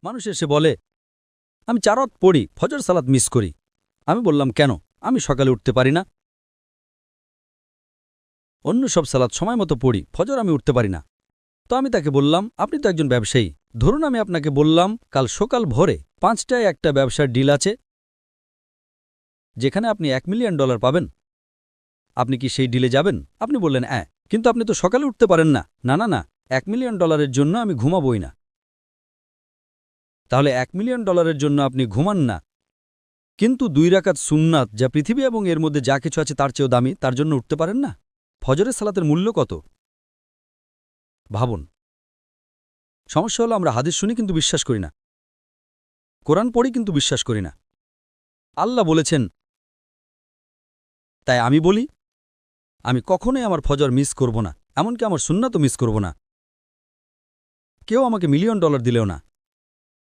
মানুষ এসে বলে, আমি 4 ওয়াক্ত পড়ি, ফজর সালাত মিস করি। আমি বললাম, কেন? আমি সকালে উঠতে পারি না। অন্য সব সালাত সময় মতো পড়ি, ফজর আমি উঠতে পারি না। তো আমি তাকে বললাম, আপনি তো একজন ব্যবসায়ী, ধরুন আমি আপনাকে বললাম কাল সকাল ভোরে 5টায় একটা ব্যবসার ডিল আছে যেখানে আপনি $1 মিলিয়ন পাবেন। আপনি কি সেই ডিলে যাবেন? আপনি বললেন, হ্যাঁ, কিন্তু আপনি তো সকালে উঠতে পারেন না। না না না, $1 মিলিয়ন জন্য আমি ঘুমাবই না। তাহলে $1 মিলিয়ন জন্য আপনি ঘুমান না, কিন্তু 2 রাকাত সুন্নাত, যা পৃথিবী এবং এর মধ্যে যা কিছু আছে তার চেয়েও দামি, তার জন্য উঠতে পারেন না? ফজরের সালাতের মূল্য কত ভাবুন। সমস্যা হলো আমরা হাদিস শুনি কিন্তু বিশ্বাস করি না, কোরআন পড়ি কিন্তু বিশ্বাস করি না। আল্লাহ বলেছেন, তাই আমি বলি, আমি কখনোই আমার ফজর মিস করব না, এমনকি আমার সুন্নাতও মিস করব না। কেউ আমাকে $1 মিলিয়ন দিলেও না।